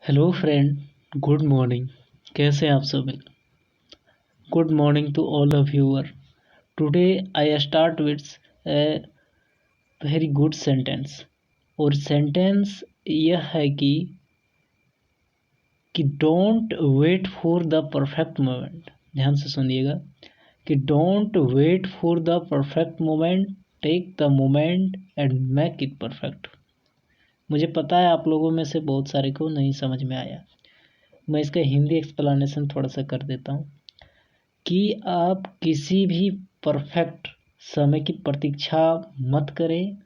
Hello friend, good morning. कैसे हैं आप सभी? Good morning to all of viewer. Today I start with a very good sentence. और sentence यह है कि don't wait for the perfect moment. ध्यान से सुनिएगा कि don't wait for the perfect moment, take the moment and make it perfect. मुझे पता है आप लोगों में से बहुत सारे को नहीं समझ में आया। मैं इसका हिंदी एक्सप्लेनेशन थोड़ा सा कर देता हूँ कि आप किसी भी परफेक्ट समय की प्रतीक्षा मत करें,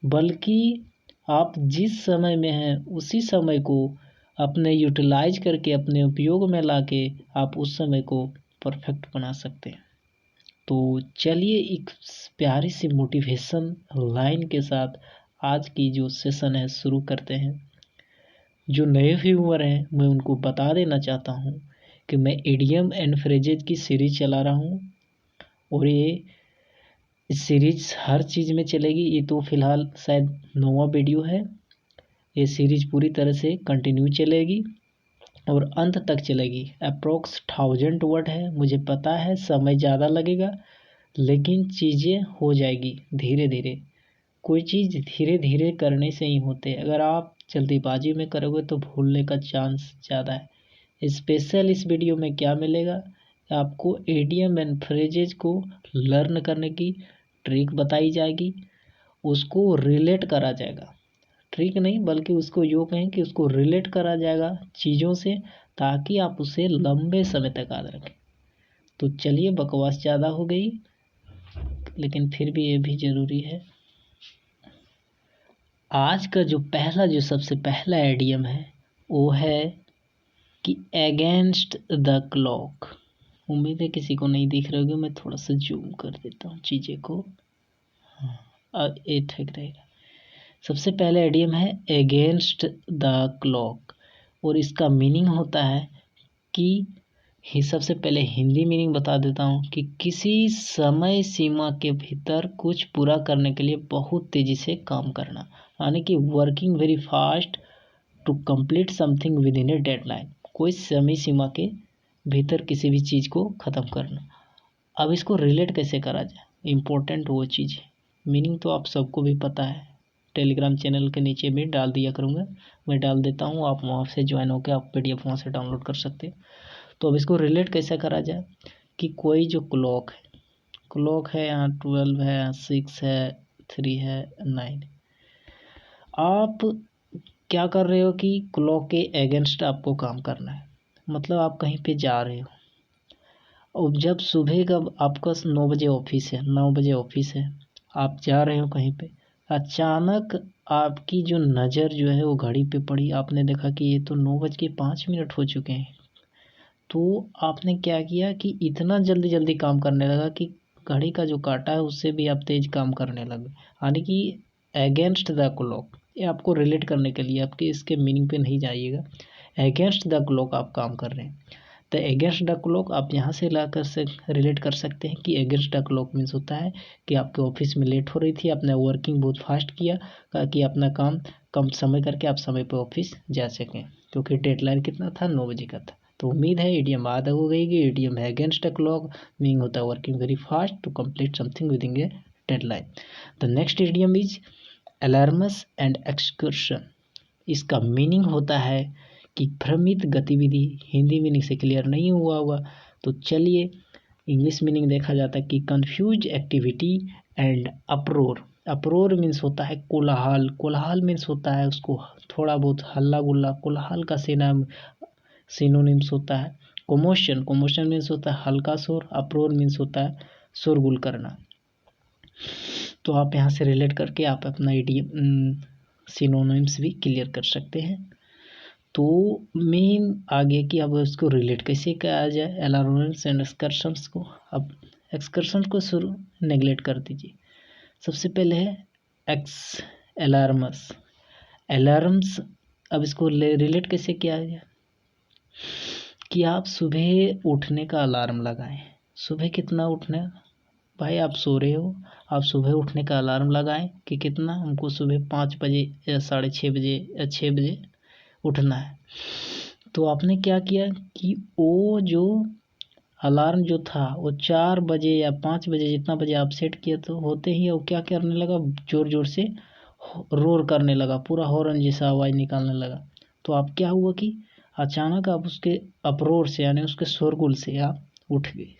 बल्कि आप जिस समय में हैं उसी समय को अपने यूटिलाइज करके अपने उपयोग में लाके आप उस समय को परफेक्ट बना सकते हैं। तो चलिए एक प्यारी सी मोटिवेशन लाइन के साथ आज की जो सेशन है शुरू करते हैं। जो नए व्यूअर हैं मैं उनको बता देना चाहता हूँ कि मैं इडियम एंड फ्रेजेज की सीरीज चला रहा हूँ और ये सीरीज हर चीज़ में चलेगी। ये तो फ़िलहाल शायद 9वां वीडियो है। ये सीरीज पूरी तरह से कंटिन्यू चलेगी और अंत तक चलेगी। अप्रोक्स 1000 वर्ड है। मुझे पता है समय ज़्यादा लगेगा, लेकिन चीज़ें हो जाएगी धीरे धीरे। कोई चीज़ धीरे धीरे करने से ही होते। अगर आप जल्दीबाजी में करोगे तो भूलने का चांस ज़्यादा है। स्पेशल इस वीडियो में क्या मिलेगा, आपको इडियम एंड फ्रेजेज को लर्न करने की ट्रिक बताई जाएगी, उसको रिलेट करा जाएगा। ट्रिक नहीं बल्कि उसको यूँ कहें कि उसको रिलेट करा जाएगा चीज़ों से, ताकि आप उसे लंबे समय तक याद रखें। तो चलिए, बकवास ज़्यादा हो गई, लेकिन फिर भी ये भी ज़रूरी है। आज का जो सबसे पहला एडियम है वो है कि अगेंस्ट द क्लॉक। उम्मीद है किसी को नहीं दिख रहे होगे। मैं थोड़ा सा जूम कर देता हूँ चीज़ें को। अब ये ठीक रहेगा। सबसे पहला एडियम है अगेंस्ट द क्लॉक, और इसका मीनिंग होता है कि सबसे पहले हिंदी मीनिंग बता देता हूँ कि किसी समय सीमा के भीतर कुछ पूरा करने के लिए बहुत तेज़ी से काम करना, यानी कि working very fast to complete something within a deadline. कोई समय सीमा के भीतर किसी भी चीज़ को ख़त्म करना। अब इसको रिलेट कैसे करा जाए, इम्पोर्टेंट वो चीज़ है। मीनिंग तो आप सबको भी पता है, टेलीग्राम चैनल के नीचे भी डाल दिया करूँगा, मैं डाल देता हूँ। आप वहाँ से ज्वाइन होकर आप PDF वहाँ से डाउनलोड कर सकते हो। तो अब इसको रिलेट कैसे करा जाए कि कोई जो क्लॉक है यहाँ 12 है, यहाँ 6 है, 3 है, 9। आप क्या कर रहे हो कि क्लॉक के अगेंस्ट आपको काम करना है। मतलब आप कहीं पे जा रहे हो और जब सुबह का आपका 9 बजे ऑफिस है, 9 बजे ऑफिस है, आप जा रहे हो कहीं पे, अचानक आपकी जो नज़र जो है वो घड़ी पे पड़ी। आपने देखा कि ये तो 9:05 हो चुके हैं। तो आपने क्या किया कि इतना जल्दी जल्दी काम करने लगा कि घड़ी का जो काटा है उससे भी आप तेज़ काम करने लगे, यानी कि अगेंस्ट द क्लॉक। ये आपको रिलेट करने के लिए, आपके इसके मीनिंग पे नहीं जाइएगा। अगेंस्ट द क्लॉक आप काम कर रहे हैं। तो अगेंस्ट द क्लॉक आप यहाँ से ला कर से रिलेट कर सकते हैं कि अगेंस्ट द क्लॉक मीन्स होता है कि आपके ऑफिस में लेट हो रही थी, आपने वर्किंग बहुत फास्ट किया कि अपना काम कम समय करके आप समय पर ऑफिस जा सकें, क्योंकि डेडलाइन कितना था, 9 बजे का था। तो उम्मीद है इडियम याद हो गई कि इडियम है अगेंस्ट द क्लॉक, मीनिंग होता है working very fast to complete something within a deadline. The next idiom is alarms and excursions. इसका मीनिंग होता है कि भ्रमित गतिविधि। हिंदी मीनिंग से क्लियर नहीं हुआ होगा, तो चलिए इंग्लिश मीनिंग देखा जाता है कि कंफ्यूज एक्टिविटी एंड अप्रोर। अप्रोर मीन्स होता है कोलाहल। कोलाहल मीन्स होता है उसको थोड़ा बहुत हल्ला गुल्ला। कोलाहल का सिनोनिम्स होता है कोमोशन। कोमोशन मीन्स होता है हल्का शोर। अप्रोर मीन्स होता है शोरगुल करना। तो आप यहाँ से रिलेट करके आप अपना इडियम सिनोनिम्स भी क्लियर कर सकते हैं। तो मेन आगे कि अब इसको रिलेट कैसे किया जाए अलार्म्स एंड एक्सकर्शंस को। अब एक्सकर्शन को शुरू नेगलेक्ट कर दीजिए। सबसे पहले है अलार्म्स। अब इसको रिलेट कैसे किया जाए कि आप सुबह उठने का अलार्म लगाएं। सुबह कितना उठना, भाई आप सो रहे हो, आप सुबह उठने का अलार्म लगाएं कि कितना, हमको सुबह 5 बजे या 6:30 बजे या 6 बजे उठना है। तो आपने क्या किया कि वो जो अलार्म जो था वो 4 बजे या 5 बजे जितना बजे आप सेट किए तो होते ही वो क्या करने लगा, ज़ोर ज़ोर से रोर करने लगा, पूरा हॉर्न जैसा आवाज़ निकालने लगा। तो आप क्या हुआ कि अचानक आप उसके अपरोर से यानी उसके शोरगुल से आप उठ गए।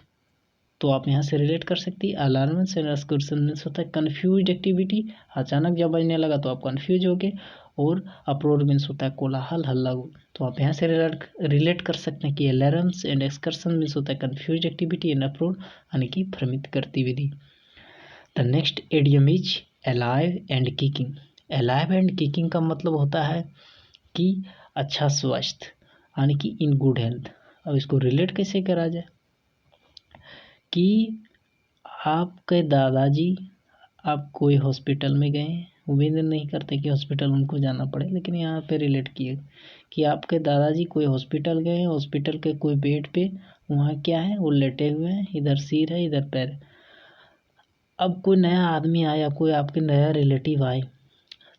तो आप यहाँ से रिलेट कर सकती है अलार्मेंस एंड एक्सकर्शन मीन्स होता है कन्फ्यूज एक्टिविटी। अचानक जब बजने लगा तो आप कन्फ्यूज हो गए, और अप्रोर मीन्स होता है कोलाहल, हल्ला गुल। तो आप यहाँ से रिलेट कर सकते हैं कि अलार्म्स एंड एक्सकर्शन मीन्स होता है कन्फ्यूज एक्टिविटी एंड अप्रोर यानी कि भ्रमित गतिविधि। The next idiom is alive and kicking. Alive and kicking का मतलब होता है कि अच्छा स्वास्थ्य यानी कि इन गुड हेल्थ। अब इसको रिलेट कैसे करा जाए कि आपके दादाजी, आप कोई हॉस्पिटल में गए, उम्मीद नहीं करते कि हॉस्पिटल उनको जाना पड़े, लेकिन यहाँ पे रिलेट किए कि आपके दादाजी कोई हॉस्पिटल गए, हॉस्पिटल के कोई बेड पे वहाँ क्या है, वो लेटे हुए हैं, इधर सिर है इधर पैर। अब कोई नया आदमी आया, कोई आपके नया रिलेटिव आए,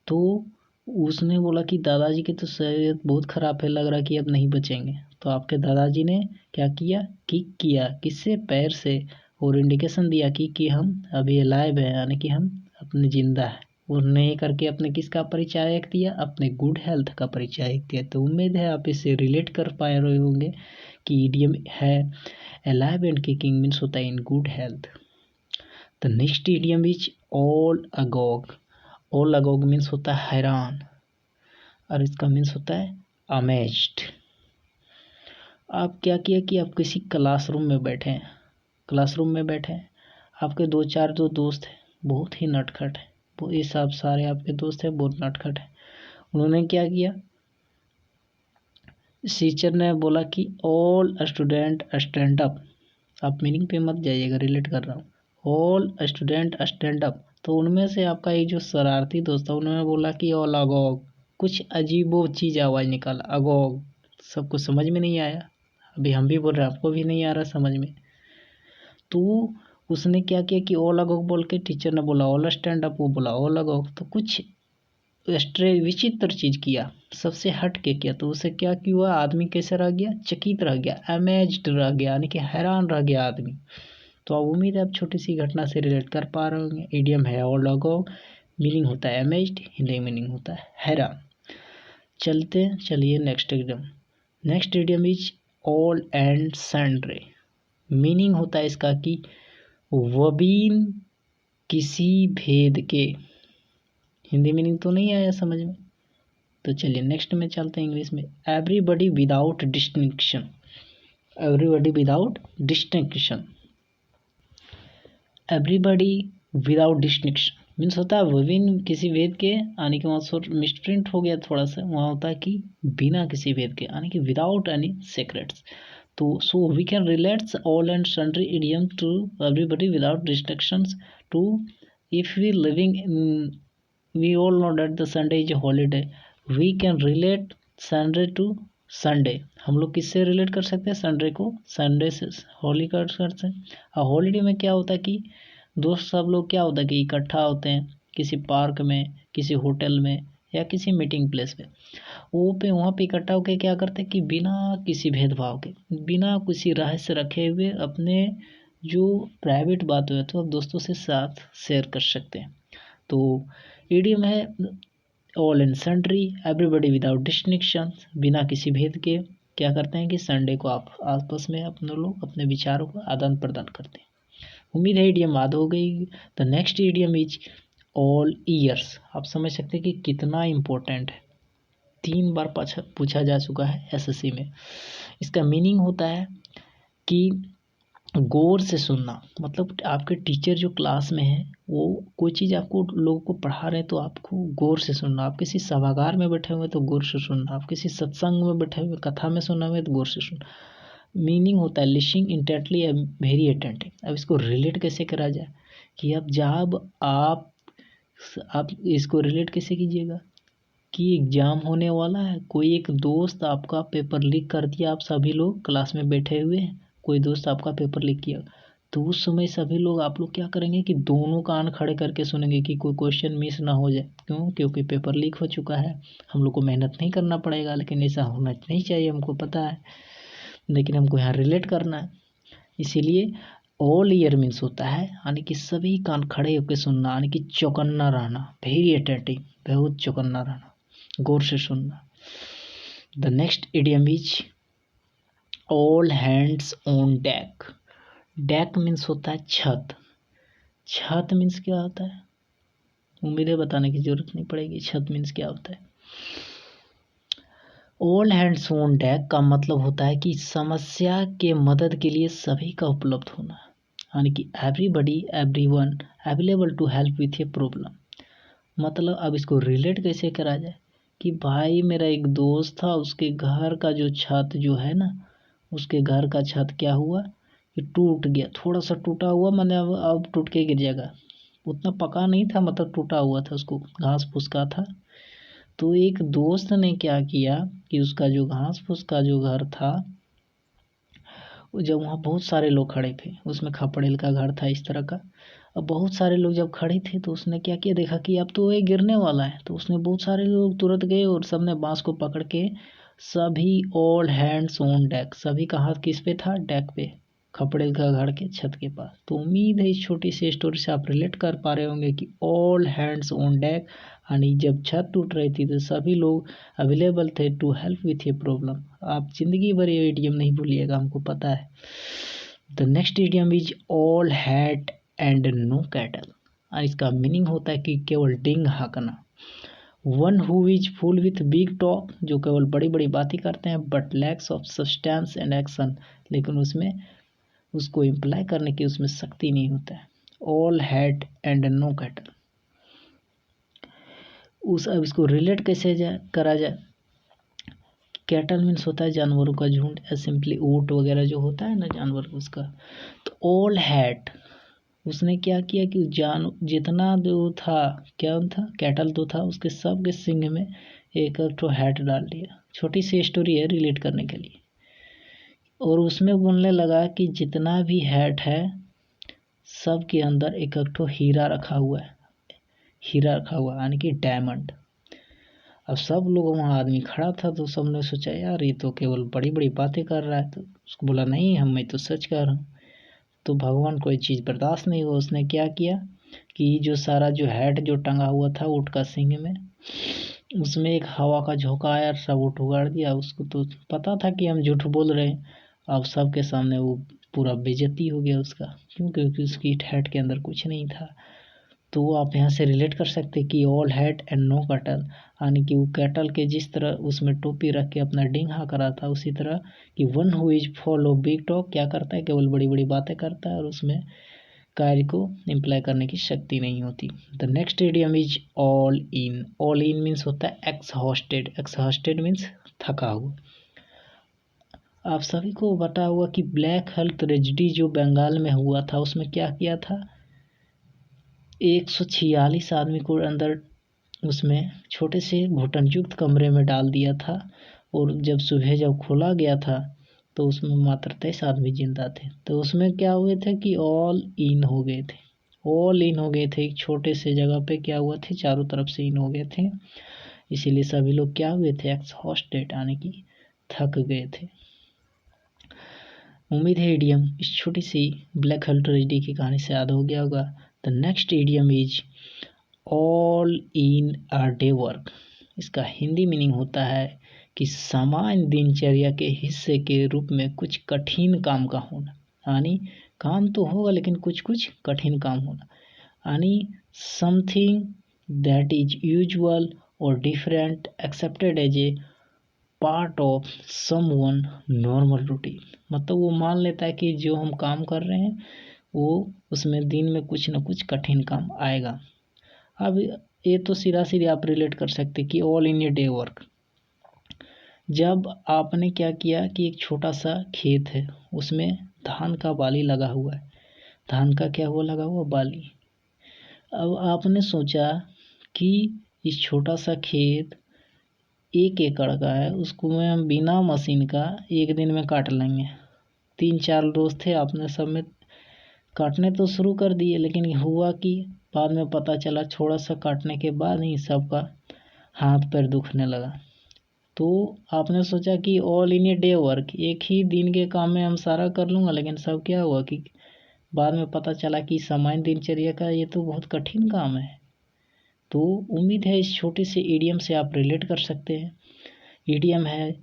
तो उसने बोला कि दादाजी की तो सेहत बहुत ख़राब है, लग रहा कि अब नहीं बचेंगे। तो आपके दादाजी ने क्या किया, किक किया, किससे, पैर से, और इंडिकेशन दिया कि हम अभी अलाइव हैं यानी कि हम अपने ज़िंदा है। उन्होंने ये करके अपने किसका परिचय दिया, अपने गुड हेल्थ का परिचय दिया। तो उम्मीद है आप इससे रिलेट कर पाए रहे होंगे कि इडियम है अलाइव एंड किकिंग मीन्स होता है in good health. The next idiom is all agog. All agog means होता है हैरान, और इसका मीन्स होता है अमेज्ड। आप क्या किया कि आप किसी क्लासरूम में बैठे हैं, आपके दो चार जो दोस्त हैं बहुत ही नटखट है, वो ये सब सारे आपके दोस्त हैं बहुत नटखट है। उन्होंने क्या किया, टीचर ने बोला कि ऑल स्टूडेंट स्टैंड अप। आप मीनिंग पे मत जाइएगा, रिलेट कर रहा हूँ। All student stand up. तो उनमें से आपका एक जो शरारती दोस्त था उन्होंने बोला कि ऑल अगॉग, कुछ अजीबो चीज़ आवाज़ निकाला, अगॉग। सबको समझ में नहीं आया, अभी हम भी बोल रहे हैं, आपको भी नहीं आ रहा समझ में। तो उसने क्या किया कि ऑल अगॉग बोल के टीचर ने बोला ऑल स्टैंड अप, वो बोला ऑल अगॉग। तो कुछ स्ट्रे विचित्र चीज़ किया, सबसे हट के किया। तो उसे क्या हुआ, आदमी कैसे रह गया, चकित रह गया, अमेज्ड रह गया यानी कि हैरान रह गया आदमी। तो अब उम्मीद है आप छोटी सी घटना से रिलेट कर पा रहे होंगे। इडियम है ऑल अगॉग, मीनिंग होता है अमेज्ड, हिंदी मीनिंग होता है हैरान। चलिए next idiom. Next idiom is all and sundry. Meaning होता है इसका कि वबीन किसी भेद के। हिंदी मीनिंग तो नहीं आया समझ में, तो चलिए नेक्स्ट में चलते हैं इंग्लिश में। Everybody without distinction. Everybody without distinction. Everybody without distinction means होता है विभिन्न किसी भेद के, यानी कि वहाँ मिसप्रिंट हो गया थोड़ा सा, वहाँ होता है कि बिना किसी भेद के, यानी कि विदाउट एनी सीक्रेट्स। तो so we can relates all and sundry idiom to everybody without distinctions to if we living in, we all know that the Sunday is a holiday. We can relate Sunday to Sunday. हम लोग किससे relate कर सकते हैं Sunday को, Sunday से होली कर सकते हैं। और हॉलीडे में क्या होता है कि दोस्त सब लोग क्या होता है कि इकट्ठा होते हैं किसी पार्क में, किसी होटल में, या किसी मीटिंग प्लेस पे। वहाँ पे इकट्ठा होकर क्या करते हैं कि बिना किसी भेदभाव के, बिना किसी रहस्य रखे हुए अपने जो प्राइवेट बात हुए तो आप दोस्तों से साथ शेयर कर सकते हैं। तो इडियम है all and sundry, everybody without distinction, बिना किसी भेद के क्या करते हैं कि संडे को आप आपस में अपने लोग अपने विचारों को आदान प्रदान करते हैं। उम्मीद है इडियम याद हो गई। The next idiom is all years. आप समझ सकते हैं कि कितना इम्पोर्टेंट है, 3 बार पूछा जा चुका है एसएससी में। इसका मीनिंग होता है कि गौर से सुनना, मतलब आपके टीचर जो क्लास में है वो कोई चीज़ आपको लोगों को पढ़ा रहे हैं तो आपको गौर से सुनना। आप किसी सभागार में बैठे हुए तो गौर से सुनना, आप किसी सत्संग में बैठे हुए कथा में सुना हुए तो गौर से सुनना। मीनिंग होता है लिसनिंग इंटेंटली वेरी अटेंटिव। अब इसको रिलेट कैसे करा जाए कि अब जब आप इसको रिलेट कैसे कीजिएगा कि एग्ज़ाम होने वाला है, कोई एक दोस्त आपका पेपर लीक कर दिया, आप सभी लोग क्लास में बैठे हुए हैं, कोई दोस्त आपका पेपर लीक किया, तो उस समय सभी लोग आप लोग क्या करेंगे कि दोनों कान खड़े करके सुनेंगे कि कोई क्वेश्चन मिस ना हो जाए। क्यों? क्योंकि पेपर लीक हो चुका है, हम लोग को मेहनत नहीं करना पड़ेगा, लेकिन ऐसा होना नहीं चाहिए, हमको पता है, लेकिन हमको यहाँ रिलेट करना है। इसीलिए ऑल ईयर मीन्स होता है यानी कि सभी कान खड़े होकर सुनना, यानी कि चौकन्ना रहना, वेरी अटेंटिव, बहुत चौकन्ना रहना, गौर से सुनना। The next idiom is all hands on deck. Deck means होता है छत। छत मीन्स क्या होता है? उम्मीद है बताने की जरूरत नहीं पड़ेगी छत मीन्स क्या होता है। ऑल हैंड्स ऑन डेक का मतलब होता है कि समस्या के मदद के लिए सभी का उपलब्ध होना, यानी कि everybody everyone available to help with a problem. मतलब अब इसको रिलेट कैसे करा जाए कि भाई मेरा एक दोस्त था, उसके घर का जो छत जो है ना, उसके घर का छत क्या हुआ कि टूट गया, थोड़ा सा टूटा हुआ, मैंने अब टूट के गिर जाएगा, उतना पका नहीं था, मतलब टूटा हुआ था, उसको घास फूस का था। तो एक दोस्त ने क्या किया कि उसका जो घास फूस का जो घर था, जब वहाँ बहुत सारे लोग खड़े थे, उसमें खपड़ेल का घर था इस तरह का, अब बहुत सारे लोग जब खड़े थे तो उसने क्या किया, देखा कि अब तो ये गिरने वाला है, तो उसने बहुत सारे लोग तुरंत गए और सबने बांस को पकड़ के सभी ऑल हैंड्स ऑन डेक, सभी का हाथ किस पे था? डेक पे, खपड़ेल का घर के छत के पास। तो उम्मीद है इस छोटी सी स्टोरी से आप रिलेट कर पा रहे होंगे कि ऑल हैंड्स ऑन डेक यानी जब छत टूट रही थी तो सभी लोग अवेलेबल थे टू हेल्प विथ ये प्रॉब्लम। आप जिंदगी भर ये इडियम नहीं भूलिएगा, हमको पता है। The next idiom is all hat and no cattle, और इसका मीनिंग होता है कि केवल डिंग हाँकना। One who is full with big talk, जो केवल बड़ी बड़ी बातें करते हैं, but lacks of substance and action, लेकिन उसमें उसको इम्प्लाई करने की उसमें शक्ति नहीं होता है। All hat and no cattle. अब इसको रिलेट कैसे करा जाए? कैटल मीन्स होता है जानवरों का झुंड, या सिंपली ऊँट वगैरह जो होता है ना जानवर उसका। तो ऑल हैट, उसने क्या किया कि जितना जो था, क्या था, कैटल तो था, उसके सब के सिंग में एक तो हैट डाल दिया। छोटी सी स्टोरी है रिलेट करने के लिए। और उसमें बोलने लगा कि जितना भी हैट है सब के अंदर एक ठो हीरा रखा हुआ है, हीरा रखा हुआ यानी कि डायमंड। अब सब लोग, वहाँ आदमी खड़ा था तो सबने सोचा यार ये तो केवल बड़ी बड़ी बातें कर रहा है, तो उसको बोला नहीं मैं तो सच कह रहा हूँ। तो भगवान को ये चीज़ बर्दाश्त नहीं हुआ, उसने क्या किया कि जो सारा जो हैट जो टंगा हुआ था ऊँट का सींग में, उसमें एक हवा का झोंका आया, सब ऊँट उगाड़ दिया। उसको तो पता था कि हम झूठ बोल रहे हैं, अब सबके सामने वो पूरा बेइज्जती हो गया उसका। क्यों? क्योंकि उसकी हैट के अंदर कुछ नहीं था। तो वो आप यहाँ से रिलेट कर सकते कि all hat and no cattle, यानी कि वो कैटल के जिस तरह उसमें टोपी रख के अपना डिंग हाँ करा था, उसी तरह कि one who is follow big talk क्या करता है, केवल बड़ी बड़ी बातें करता है और उसमें कार्य को इम्प्लाई करने की शक्ति नहीं होती। The next idiom is all in. All in means होता है एक्सहॉस्टेड। एक्सहॉस्टेड मीन्स थका हुआ। आप सभी को पता हुआ कि ब्लैक हेल्थ ट्रेजिडी जो बंगाल में हुआ था, उसमें क्या किया था, 146 आदमी को अंदर उसमें छोटे से घुटनयुक्त कमरे में डाल दिया था, और जब सुबह जब खोला गया था तो उसमें मात्र 23 आदमी जिंदा थे। तो उसमें क्या हुए थे कि ऑल इन हो गए थे, ऑल इन हो गए थे। एक छोटे से जगह पे क्या हुआ थे, चारों तरफ से इन हो गए थे, इसीलिए सभी लोग क्या हुए थे, एक्सहॉस्टेड यानी कि थक गए थे। उम्मीद है इडियम इस छोटी सी ब्लैक होल ट्रेजेडी की कहानी से याद हो गया होगा। The next idiom is all in a day work. इसका हिंदी मीनिंग होता है कि सामान्य दिनचर्या के हिस्से के रूप में कुछ कठिन काम का होना, यानी काम तो होगा लेकिन कुछ कुछ कठिन काम होना, यानी समथिंग दैट इज यूजुअल और different accepted as a part of someone normal routine. मतलब वो मान लेता है कि जो हम काम कर रहे हैं वो उसमें दिन में कुछ ना कुछ कठिन काम आएगा। अब ये तो सीधा सीधा आप रिलेट कर सकते कि all in a day work. जब आपने क्या किया कि एक छोटा सा खेत है, उसमें धान का बाली लगा हुआ है, धान का क्या हुआ लगा हुआ, बाली। अब आपने सोचा कि इस छोटा सा खेत 1 एकड़ का है, उसको में हम बिना मशीन का एक दिन में काट लेंगे। 3-4 दोस्त थे, आपने सब में काटने तो शुरू कर दिए, लेकिन हुआ कि बाद में पता चला थोड़ा सा काटने के बाद ही सबका हाथ पैर दुखने लगा। तो आपने सोचा कि all in a day work, एक ही दिन के काम में हम सारा कर लूँगा, लेकिन सब क्या हुआ कि बाद में पता चला कि सामान्य दिनचर्या का ये तो बहुत कठिन काम है। तो उम्मीद है इस छोटे से ईडियम से आप रिलेट कर सकते हैं। ईडियम है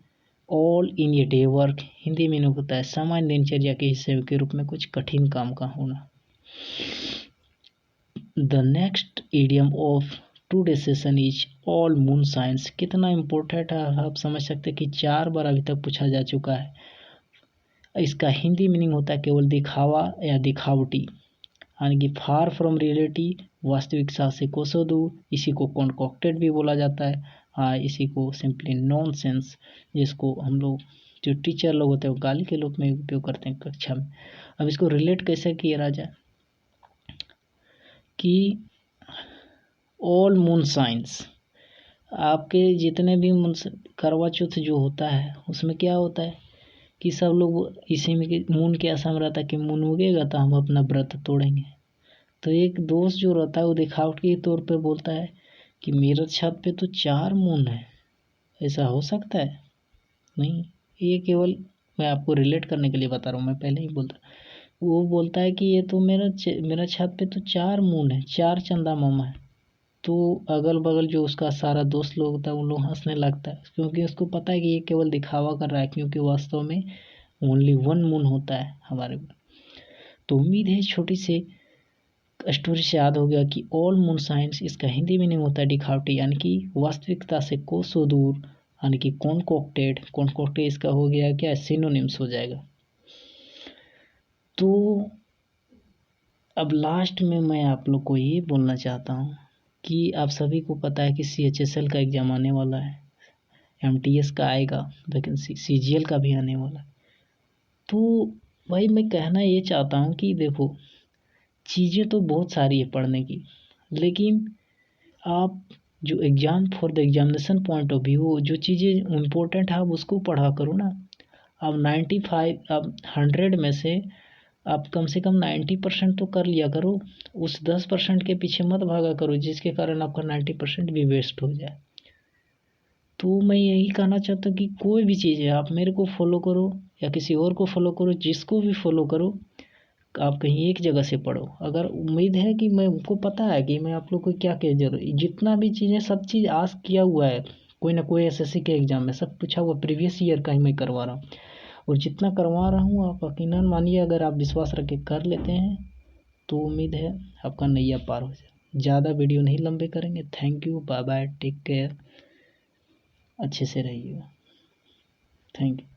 all in a day work, Hindi meaning होता है सामान्य दिनचर्या के हिस्से के रूप में कुछ कठिन काम का होना। The next idiom of today session is all moon science. कितना इम्पोर्टेंट है आप समझ सकते हैं कि 4 बार अभी तक पूछा जा चुका है। इसका हिंदी मीनिंग होता है केवल दिखावा या दिखावटी, यानी कि फार फ्रॉम रियलिटी, वास्तविकता से कोसों दूर। इसी को कॉन्कॉक्टेड भी बोला जाता है। हाँ, इसी को सिंपली नॉनसेंस, जिसको हम लोग जो टीचर लोग होते हैं वो गाली के रूप में उपयोग करते हैं कक्षा में। अब इसको रिलेट कैसे किया जाए कि ऑल मून साइंस, आपके जितने भी करवा चौथ जो होता है उसमें क्या होता है कि सब लोग इसी में मून के आशा में रहता है कि मून उगेगा तो हम अपना व्रत तोड़ेंगे। तो एक दोस्त जो रहता है वो दिखावट के तौर पे बोलता है कि मेरे छत पे तो 4 मून है। ऐसा हो सकता है? नहीं, ये केवल मैं आपको रिलेट करने के लिए बता रहा हूँ, मैं पहले ही बोलता। वो बोलता है कि ये तो मेरा छत पे तो 4 मून है, 4 चंदा मामा है। तो अगल बगल जो उसका सारा दोस्त लोग होता है उन लोग हंसने लगता है, क्योंकि उसको पता है कि ये केवल दिखावा कर रहा है, क्योंकि वास्तव में ओनली 1 मून होता है हमारे को। तो उम्मीद है छोटी सी स्टोरी से याद हो गया कि ऑल मून साइंस, इसका हिंदी मीनिंग होता है दिखावटी, यानी कि वास्तविकता से कोसों दूर, यानी कि कॉन्कॉक्टेड इसका हो गया क्या, सिनोनिम्स हो जाएगा। तो अब लास्ट में मैं आप लोग को ये बोलना चाहता हूँ कि आप सभी को पता है कि CHSL का एग्ज़ाम आने वाला है, MTS का आएगा वैकेंसी, CGL का भी आने वाला है। तो भाई मैं कहना ये चाहता हूँ कि देखो, चीज़ें तो बहुत सारी है पढ़ने की, लेकिन आप जो exam for the examination point of view जो चीज़ें इम्पोर्टेंट है आप उसको पढ़ा करो ना। अब 100 में से आप कम से कम 90% तो कर लिया करो। उस 10% के पीछे मत भागा करो जिसके कारण आपका 90% भी वेस्ट हो जाए। तो मैं यही कहना चाहता हूँ कि कोई भी चीज़ है आप मेरे को फॉलो करो या किसी और को फॉलो करो, जिसको भी फॉलो करो, आप कहीं एक जगह से पढ़ो। अगर उम्मीद है कि मैं उनको पता है कि मैं आप लोग को क्या क्या जरूर, जितना भी चीज़ें सब चीज़ आस्क किया हुआ है, कोई ना कोई SSC के एग्ज़ाम में सब पूछा हुआ, प्रीवियस ईयर का ही मैं करवा रहा हूँ। और जितना करवा रहा हूँ आप यकीनन मानिए, अगर आप विश्वास रख के कर लेते हैं तो उम्मीद है आपका नैया पार हो जाए। ज़्यादा वीडियो नहीं लंबे करेंगे। Thank you, bye bye, take care, अच्छे से रहिएगा। Thank you.